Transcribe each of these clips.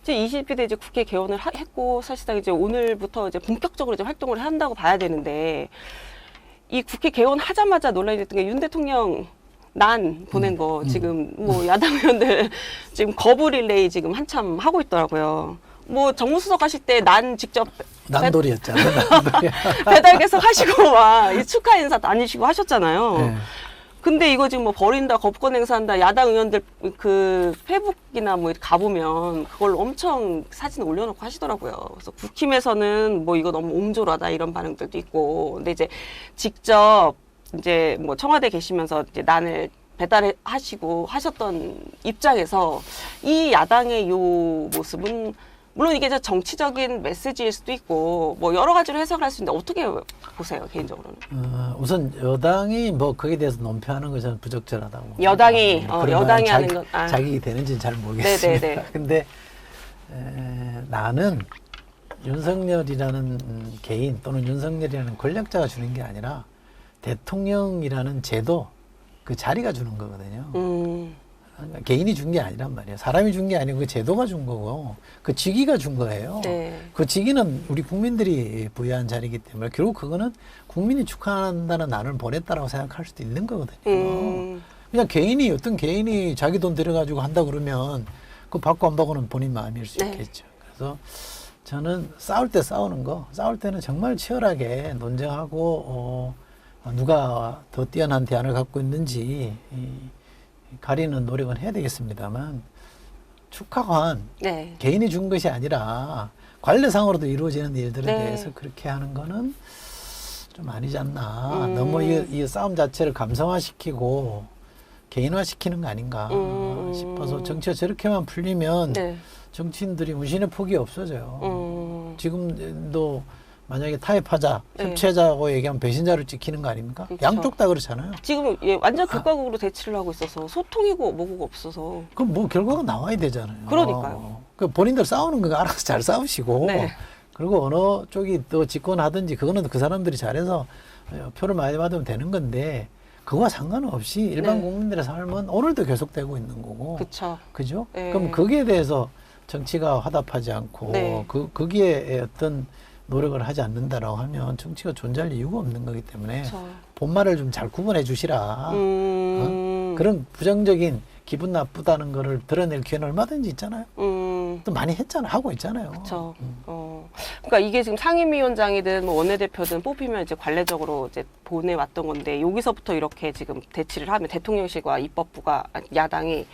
이제 20대 이제 국회 개원을 했고 사실상 이제 오늘부터 이제 본격적으로 이제 활동을 한다고 봐야 되는데 이 국회 개원하자마자 논란이 됐던 게 윤 대통령 난 보낸 거 지금 뭐 야당 의원들 지금 거부 릴레이 지금 한참 하고 있더라고요. 뭐 정무수석 하실 때 난 직접 난돌이었잖아요. 배달 계속 하시고 막 축하 인사 다니시고 하셨잖아요. 네. 근데 이거 지금 뭐 버린다, 거부권 행사한다, 야당 의원들 그 페북이나 뭐 이렇게 가보면 그걸 엄청 사진 올려놓고 하시더라고요. 그래서 국힘에서는 뭐 이거 너무 옹졸하다 이런 반응들도 있고, 근데 이제 직접 이제 뭐 청와대 계시면서 이제 난을 배달하시고 하셨던 입장에서 이 야당의 요 모습은 물론 이게 이제 정치적인 메시지일 수도 있고 뭐 여러 가지로 해석을 할 수 있는데 어떻게 보세요 개인적으로는? 우선 여당이 뭐 거기에 대해서 논평하는 거 저는 부적절하다고. 여당이 여당이 하는 건 자기 되는지는 잘 모르겠습니다. 네네네. 근데 나는 윤석열이라는 개인 또는 윤석열이라는 권력자가 주는 게 아니라 대통령이라는 제도 그 자리가 주는 거거든요. 개인이 준 게 아니란 말이에요. 사람이 준 게 아니고 그 제도가 준 거고 그 직위가 준 거예요. 네. 그 직위는 우리 국민들이 부여한 자리이기 때문에 결국 그거는 국민이 축하한다는 나를 보냈다라고 생각할 수도 있는 거거든요. 그냥 개인이 어떤 개인이 자기 돈 들여가지고 한다 그러면 그 받고 안 받고는 본인 마음일 수 네. 있겠죠. 그래서 저는 싸울 때 싸우는 거, 싸울 때는 정말 치열하게 논쟁하고 누가 더 뛰어난 대안을 갖고 있는지 가리는 노력은 해야 되겠습니다만 축하관 네. 개인이 준 것이 아니라 관례상으로도 이루어지는 일들에 네. 대해서 그렇게 하는 거는 좀 아니지 않나. 너무 이 싸움 자체를 감성화시키고 개인화시키는 거 아닌가 싶어서 정치가 저렇게만 풀리면 네. 정치인들이 문신의 폭이 없어져요. 지금도 만약에 타협하자, 네. 협치하자고 얘기하면 배신자를 찍히는 거 아닙니까? 그렇죠. 양쪽 다 그렇잖아요. 지금 완전 극과극으로 대치를 하고 있어서 소통이고 뭐고 없어서. 그럼 뭐 결과가 나와야 되잖아요. 그러니까요. 그 본인들 싸우는 거 알아서 잘 싸우시고 네. 그리고 어느 쪽이 또 집권하든지 그거는 그 사람들이 잘해서 표를 많이 받으면 되는 건데 그거와 상관없이 일반 네. 국민들의 삶은 오늘도 계속되고 있는 거고. 그쵸. 그죠? 네. 그럼 거기에 대해서 정치가 화답하지 않고 네. 거기에 어떤 노력을 하지 않는다라고 하면 정치가 존재할 이유가 없는 거기 때문에 그쵸. 본말을 좀 잘 구분해 주시라. 그런 부정적인 기분 나쁘다는 거를 드러낼 기회는 얼마든지 있잖아요. 또 많이 했잖아요. 하고 있잖아요. 그렇죠. 그러니까 이게 지금 상임위원장이든 뭐 원내대표든 뽑히면 이제 관례적으로 이제 보내왔던 건데 여기서부터 이렇게 지금 대치를 하면 대통령실과 입법부가 야당이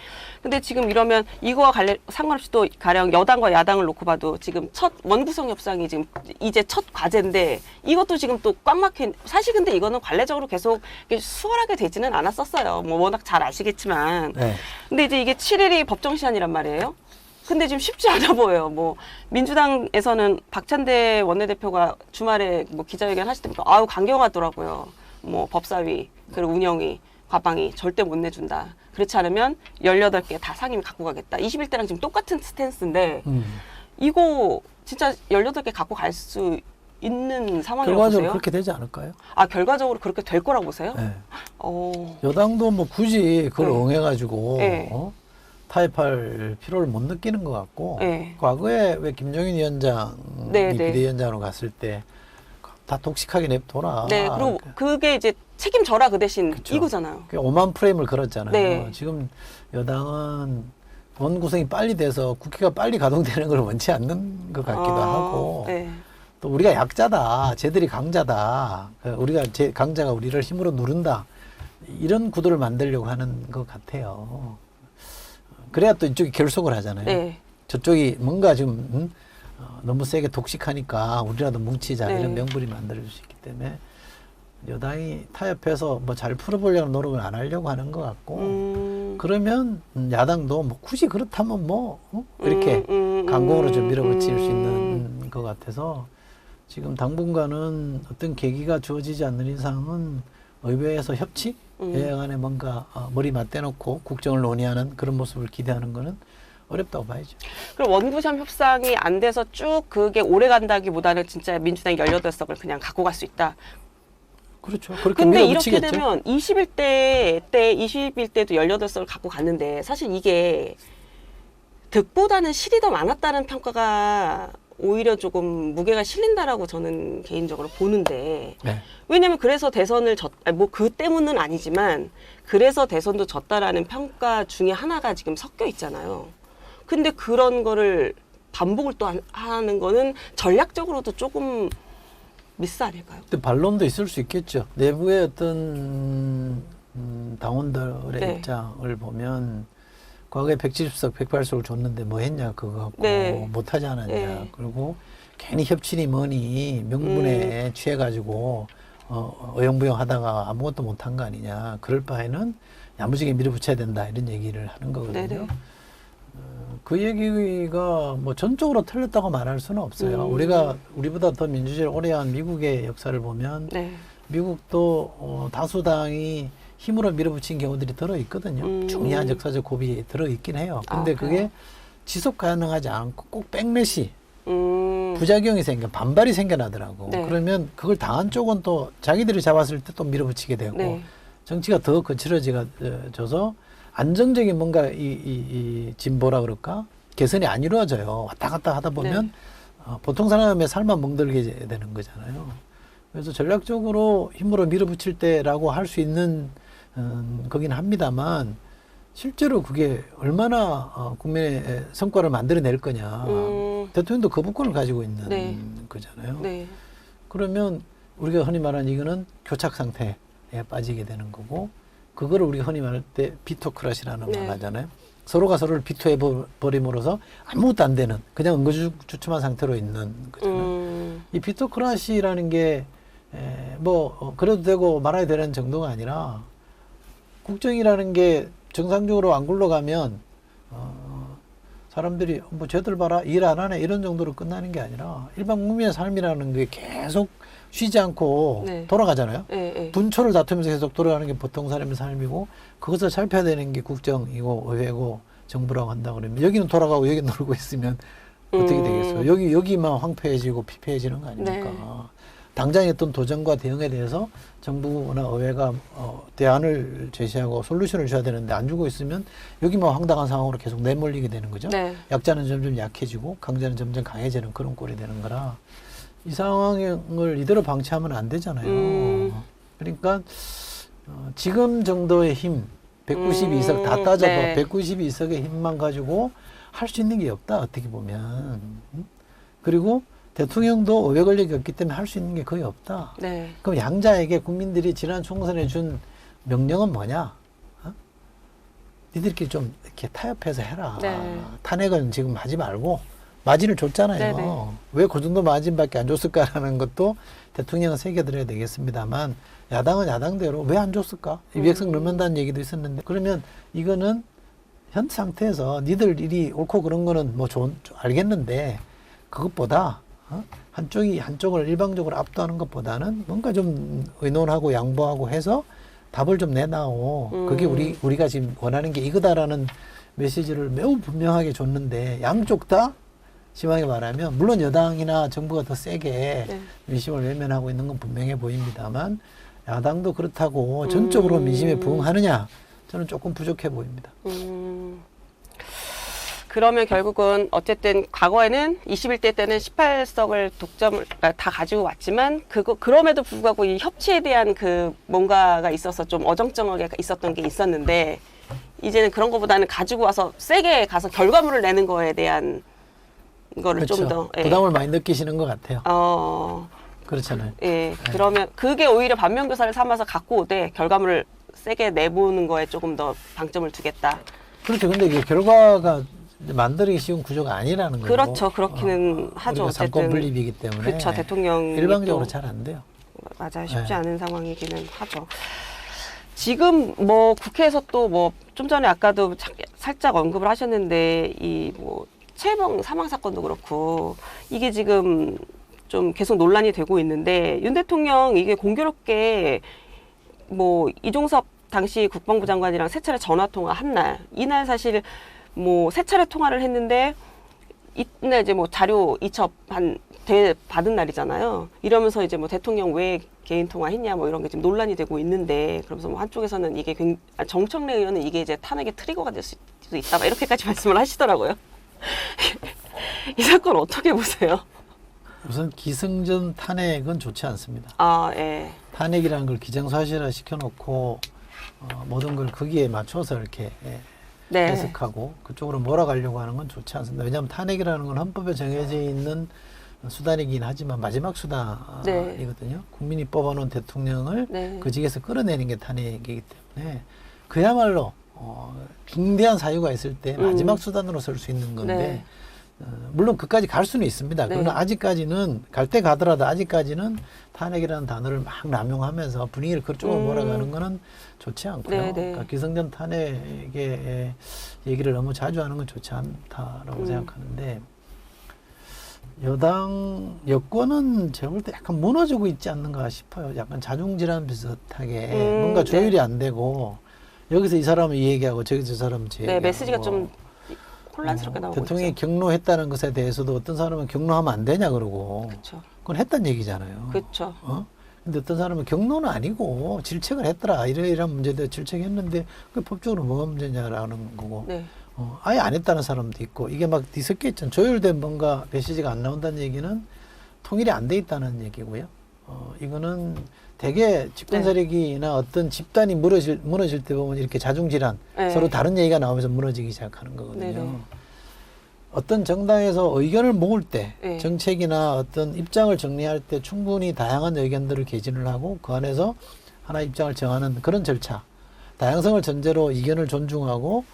근데 지금 이러면 이거와 상관없이 또 가령 여당과 야당을 놓고 봐도 지금 첫 원구성 협상이 지금 이제 첫 과제인데 이것도 지금 또 꽉 막힌 사실 근데 이거는 관례적으로 계속 수월하게 되지는 않았었어요. 뭐 워낙 잘 아시겠지만. 네. 근데 이제 이게 7일이 법정 시한이란 말이에요. 근데 지금 쉽지 않아 보여요. 뭐 민주당에서는 박찬대 원내대표가 주말에 뭐 기자회견 하실 때부터 아우 강경하더라고요. 뭐 법사위 그리고 운영위 과방위 절대 못 내준다. 그렇지 않으면 18개 다 상임위 갖고 가겠다. 21대랑 지금 똑같은 스탠스인데 이거 진짜 18개 갖고 갈 수 있는 상황이라고 결과적으로 보세요? 그렇게 되지 않을까요? 아 결과적으로 그렇게 될 거라고 보세요? 네. 여당도 뭐 굳이 그걸 네. 응해가지고 네. 타협할 필요를 못 느끼는 것 같고 네. 과거에 왜 김종인 위원장이 네, 네. 비대위원장으로 갔을 때 다 독식하게 냅둬라. 네, 그리고 그게 이제 책임져라 그 대신 그쵸. 이거잖아요. 5만 프레임을 걸었잖아요. 네. 지금 여당은 원 구성이 빨리 돼서 국회가 빨리 가동되는 걸 원치 않는 것 같기도 하고 네. 또 우리가 약자다, 쟤들이 강자다, 우리가 강자가 우리를 힘으로 누른다 이런 구도를 만들려고 하는 것 같아요. 그래야 또 이쪽이 결속을 하잖아요. 네. 저쪽이 뭔가 지금 너무 세게 독식하니까 우리라도 뭉치자 네. 이런 명분이 만들어질 수 있기 때문에 여당이 타협해서 뭐 잘 풀어보려는 노력을 안 하려고 하는 것 같고 그러면 야당도 뭐 굳이 그렇다면 뭐 이렇게 강공으로 좀 밀어붙일 수 있는 것 같아서 지금 당분간은 어떤 계기가 주어지지 않는 이상은 의회에서 협치? 여야 간에 뭔가 머리 맞대놓고 국정을 논의하는 그런 모습을 기대하는 거는 어렵다고 봐야죠. 그럼 원구성 협상이 안 돼서 쭉 그게 오래 간다기보다는 진짜 민주당이 18석을 그냥 갖고 갈 수 있다. 그렇죠. 그렇게 근데 이렇게 밀어붙이겠죠. 되면 21대 때 21대도 18석을 갖고 갔는데 사실 이게 득보다는 실이 더 많았다는 평가가 오히려 조금 무게가 실린다라고 저는 개인적으로 보는데 네. 왜냐면 그래서 대선을 뭐 그 때문은 아니지만 그래서 대선도 졌다라는 평가 중에 하나가 지금 섞여 있잖아요. 근데 그런 거를 반복을 또 하는 거는 전략적으로도 조금 미스 아닐까요? 근데 반론도 있을 수 있겠죠. 내부의 어떤 당원들의 네. 입장을 보면 과거에 170석, 108석을 줬는데 뭐 했냐 그거 갖고 네. 못하지 않았냐. 네. 그리고 괜히 협치니 뭐니 명분에 취해가지고 어영부영 하다가 아무것도 못한 거 아니냐. 그럴 바에는 야무지게 밀어붙여야 된다 이런 얘기를 하는 거거든요. 네네. 그 얘기가 뭐 전적으로 틀렸다고 말할 수는 없어요. 우리보다 더 민주주의를 오래 한 미국의 역사를 보면 네. 미국도 다수당이 힘으로 밀어붙인 경우들이 들어있거든요. 중요한 역사적 고비 들어있긴 해요. 근데 그게 지속 가능하지 않고 꼭 백래시 부작용이 반발이 생겨나더라고. 네. 그러면 그걸 당한 쪽은 또 자기들이 잡았을 때 또 밀어붙이게 되고 네. 정치가 더 거칠어져서 안정적인 뭔가 이 진보라 그럴까 개선이 안 이루어져요. 왔다 갔다 하다 보면 보통 사람의 삶만 멍들게 되는 거잖아요. 그래서 전략적으로 힘으로 밀어붙일 때라고 할 수 있는 거긴 합니다만 실제로 그게 얼마나 국민의 성과를 만들어낼 거냐. 대통령도 거부권을 가지고 있는 네. 거잖아요. 네. 그러면 우리가 흔히 말하는 이거는 교착 상태에 빠지게 되는 거고 그거를 우리가 흔히 말할 때 비토크라시라는 네. 말 하잖아요. 서로가 서로를 비토해 버림으로써 아무것도 안 되는 그냥 응거주춤한 상태로 있는 거잖아요. 이 비토크라시라는 게 그래도 되고 말아야 되는 정도가 아니라 국정이라는 게 정상적으로 안 굴러가면 사람들이 뭐 쟤들 봐라 일 안 하네 이런 정도로 끝나는 게 아니라 일반 국민의 삶이라는 게 계속 쉬지 않고 네. 돌아가잖아요. 네. 네. 분초를 다투면서 계속 돌아가는 게 보통 사람의 삶이고 그것을 살펴야 되는 게 국정이고 의회고 정부라고 한다 그러면 여기는 돌아가고 여기 놀고 있으면 어떻게 되겠어요? 여기만 황폐해지고 피폐해지는 거 아닙니까? 네. 당장의 어떤 도전과 대응에 대해서 정부나 의회가 대안을 제시하고 솔루션을 줘야 되는데 안 주고 있으면 여기만 황당한 상황으로 계속 내몰리게 되는 거죠. 네. 약자는 점점 약해지고 강자는 점점 강해지는 그런 꼴이 되는 거라 이 상황을 이대로 방치하면 안 되잖아요. 그러니까 지금 정도의 힘 192석 다 따져도 네. 192석의 힘만 가지고 할 수 있는 게 없다 어떻게 보면. 그리고 대통령도 의회 권력이 없기 때문에 할 수 있는 게 거의 없다. 네. 그럼 양자에게 국민들이 지난 총선에 준 명령은 뭐냐? 니들끼리 좀 이렇게 타협해서 해라. 네. 탄핵은 지금 하지 말고 마진을 줬잖아요. 네네. 왜 그 정도 마진밖에 안 줬을까라는 것도 대통령은 새겨드려야 되겠습니다만 야당은 야당대로 왜 안 줬을까? 위액성 넣는다는 얘기도 있었는데 그러면 이거는 현 상태에서 니들 일이 옳고 그런 거는 뭐 알겠는데 그것보다 한쪽이 한쪽을 일방적으로 압도하는 것보다는 뭔가 좀 의논하고 양보하고 해서 답을 좀 내놔오. 그게 우리가 지금 원하는 게 이거다라는 메시지를 매우 분명하게 줬는데 양쪽 다 심하게 말하면 물론 여당이나 정부가 더 세게 네. 민심을 외면하고 있는 건 분명해 보입니다만 야당도 그렇다고 전적으로 민심에 부응하느냐 저는 조금 부족해 보입니다. 그러면 결국은 어쨌든 과거에는 21대 때는 18석을 독점을 다 가지고 왔지만 그럼에도 불구하고 이 협치에 대한 그 뭔가가 있어서 좀 어정쩡하게 있었던 게 있었는데 이제는 그런 것보다는 가지고 와서 세게 가서 결과물을 내는 거에 대한 거를 그렇죠. 좀 더 부담을 많이 느끼시는 것 같아요. 그렇잖아요. 예. 그러면 그게 오히려 반면교사를 삼아서 갖고 오되 결과물을 세게 내보는 거에 조금 더 방점을 두겠다. 그렇죠. 근데 이게 결과가 만들기 쉬운 구조가 아니라는 거죠. 그렇죠. 그렇기는 하죠. 우리가 어쨌든. 상권 분립이기 때문에. 그렇죠. 대통령이 일방적으로 또 잘 안 돼요. 맞아요. 쉽지 네. 않은 상황이기는 하죠. 지금 뭐 국회에서 또 뭐 좀 전에 아까도 살짝 언급을 하셨는데 이 뭐 최혜봉 사망 사건도 그렇고 이게 지금 좀 계속 논란이 되고 있는데 윤 대통령 이게 공교롭게 뭐 이종섭 당시 국방부 장관이랑 세 차례 전화 통화한 날 이날 사실 뭐 세 차례 통화를 했는데 이날 이제 뭐 자료 이첩 받은 날이잖아요. 이러면서 이제 뭐 대통령 왜 개인 통화했냐 뭐 이런 게 지금 논란이 되고 있는데 그러면서 뭐 한쪽에서는 이게 정청래 의원은 이게 이제 탄핵의 트리거가 될 수도 있다 막 이렇게까지 말씀을 하시더라고요. 이 사건 어떻게 보세요? 우선 기승전 탄핵은 좋지 않습니다. 아, 예. 탄핵이라는 걸 기정사실화 시켜놓고 모든 걸 거기에 맞춰서 이렇게 네. 해석하고 그쪽으로 몰아가려고 하는 건 좋지 않습니다. 왜냐하면 탄핵이라는 건 헌법에 정해져 있는 수단이긴 하지만 마지막 수단이거든요. 국민이 뽑아놓은 대통령을 네. 그 직에서 끌어내는 게 탄핵이기 때문에 그야말로 중대한 사유가 있을 때 마지막 수단으로 쓸 수 있는 건데 네. 물론 그까지 갈 수는 있습니다. 네. 그러나 아직까지는 갈 때 가더라도 아직까지는 탄핵이라는 단어를 막 남용하면서 분위기를 그쪽으로 몰아가는 거는 좋지 않고요. 네, 네. 그러니까 기성전 탄핵의 얘기를 너무 자주 하는 건 좋지 않다라고 생각하는데 여권은 제가 볼 때 약간 무너지고 있지 않는가 싶어요. 약간 자중질환 비슷하게 뭔가 조율이 네. 안 되고 여기서 이 사람은 이 얘기하고 저기서 저 사람은 저 네, 얘기하고 메시지가 좀 혼란스럽게 나오고 대통령이 있죠. 경로했다는 것에 대해서도 어떤 사람은 경로하면 안 되냐 그러고 그렇죠. 그건 했단 얘기잖아요. 그렇죠. 근데 어떤 사람은 경로는 아니고 질책을 했더라 이런 문제도 질책했는데 그 법적으로 뭐가 문제냐라는 거고 네. 아예 안 했다는 사람도 있고 이게 막 뒤섞여 있잖아요. 조율된 뭔가 메시지가 안 나온다는 얘기는 통일이 안 돼 있다는 얘기고요. 이거는 대개 집권 세력이나 어떤 집단이 무너질 때 보면 이렇게 자중질환 네. 서로 다른 얘기가 나오면서 무너지기 시작하는 거거든요. 네네. 어떤 정당에서 의견을 모을 때 네. 정책이나 어떤 입장을 정리할 때 충분히 다양한 의견들을 개진을 하고 그 안에서 하나의 입장을 정하는 그런 절차, 다양성을 전제로 이견을 존중하고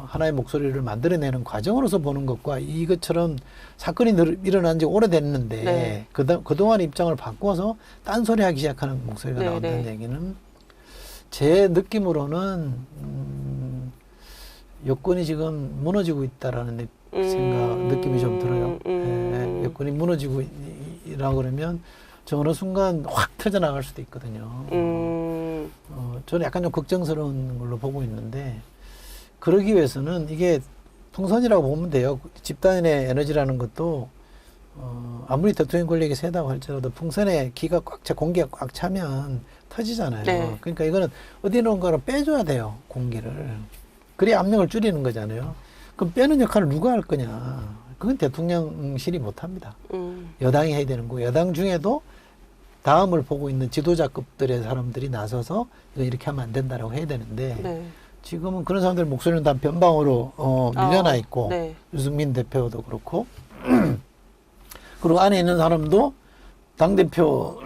하나의 목소리를 만들어내는 과정으로서 보는 것과 이것처럼 사건이 일어난 지 오래됐는데 네. 그동안 입장을 바꿔서 딴소리 하기 시작하는 목소리가 네, 나온다는 네. 얘기는 제 느낌으로는 여권이 지금 무너지고 있다라는 느낌이 좀 들어요. 여권이 무너지고 있라고 그러면 저 어느 순간 확 터져나갈 수도 있거든요. 저는 약간 좀 걱정스러운 걸로 보고 있는데 그러기 위해서는 이게 풍선이라고 보면 돼요. 집단의 에너지라는 것도 아무리 대통령 권력이 세다고 할지라도 풍선에 기가 꽉 차, 공기가 꽉 차면 터지잖아요. 네. 그러니까 이거는 어디론가로 빼줘야 돼요. 공기를. 그래야 압력을 줄이는 거잖아요. 그럼 빼는 역할을 누가 할 거냐. 그건 대통령실이 못합니다. 여당이 해야 되는 거고 여당 중에도 다음을 보고 있는 지도자급들의 사람들이 나서서 이거 이렇게 하면 안 된다라고 해야 되는데 네. 지금은 그런 사람들 목소리는 다 변방으로 밀려나 있고 네. 유승민 대표도 그렇고 그리고 안에 있는 사람도 당대표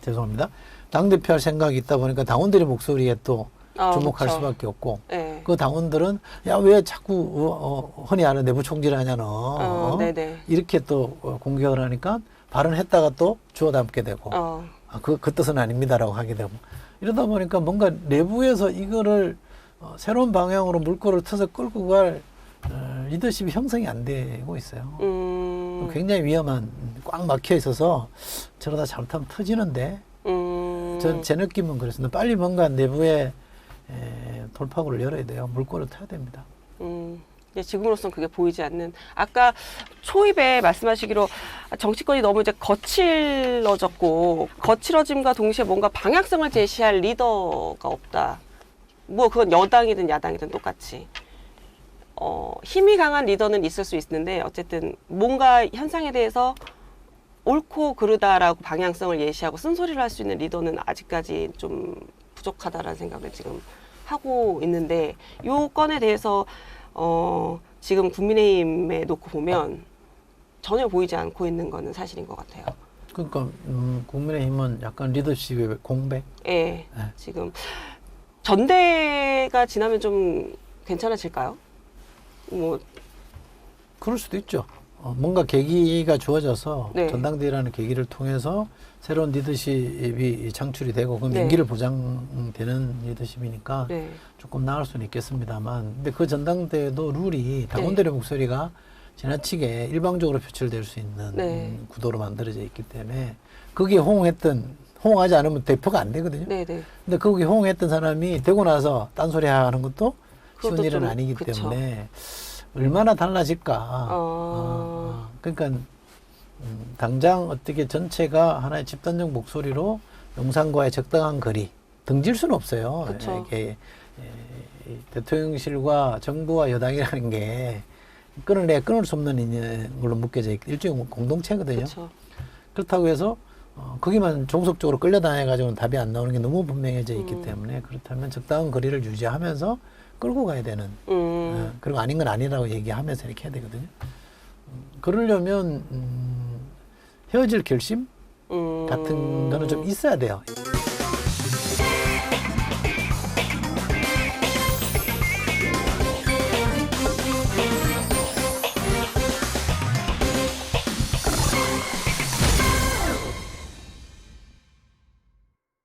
죄송합니다. 당대표 할 생각이 있다 보니까 당원들의 목소리에 또 주목할 그렇죠. 수밖에 없고 네. 그 당원들은 야 왜 자꾸 흔히 아는 내부 총질하냐 너 네네. 이렇게 또 공격을 하니까 발언했다가 또 주워 담게 되고 그 뜻은 아닙니다라고 하게 되고 이러다 보니까 뭔가 내부에서 이거를 새로운 방향으로 물꼬를 터서 끌고 갈 리더십이 형성이 안 되고 있어요. 굉장히 위험한 꽉 막혀 있어서 저러다 잘못하면 터지는데 제 느낌은 그렇습니다. 빨리 뭔가 내부에 돌파구를 열어야 돼요. 물꼬를 타야 됩니다. 이제 지금으로서는 그게 보이지 않는 아까 초입에 말씀하시기로 정치권이 너무 이제 거칠어졌고 거칠어짐과 동시에 뭔가 방향성을 제시할 리더가 없다. 뭐 그건 여당이든 야당이든 똑같이 힘이 강한 리더는 있을 수 있는데 어쨌든 뭔가 현상에 대해서 옳고 그르다라고 방향성을 예시하고 쓴소리를 할 수 있는 리더는 아직까지 좀 부족하다라는 생각을 지금 하고 있는데 요 건에 대해서 지금 국민의힘에 놓고 보면 전혀 보이지 않고 있는 거는 사실인 것 같아요. 그러니까 국민의힘은 약간 리더십의 공백. 예, 지금 전대가 지나면 좀 괜찮아질까요? 뭐 그럴 수도 있죠. 뭔가 계기가 주어져서 네. 전당대회라는 계기를 통해서 새로운 리더십이 창출이 되고 그 네. 명기를 보장되는 리더십이니까 네. 조금 나을 수는 있겠습니다만 근데 그 전당대회도 룰이 당원들의 목소리가 지나치게 일방적으로 표출될 수 있는 네. 구도로 만들어져 있기 때문에 거기에 호응하지 않으면 대표가 안 되거든요. 네, 네. 근데 거기 호응했던 사람이 되고 나서 딴소리 하는 것도 쉬운 그것도 일은 좀, 아니기 그쵸. 때문에 얼마나 달라질까. 그러니까 당장 어떻게 전체가 하나의 집단적 목소리로 영상과의 적당한 거리 등질 수는 없어요. 그쵸. 이게 대통령실과 정부와 여당이라는 게 끊을 수 없는 인연으로 묶여져 있고 일종의 공동체거든요. 그쵸. 그렇다고 해서 거기만 종속적으로 끌려다녀가지고는 답이 안 나오는 게 너무 분명해져 있기 때문에 그렇다면 적당한 거리를 유지하면서 끌고 가야 되는 그리고 아닌 건 아니라고 얘기하면서 이렇게 해야 되거든요. 그러려면 헤어질 결심 같은 거는 좀 있어야 돼요.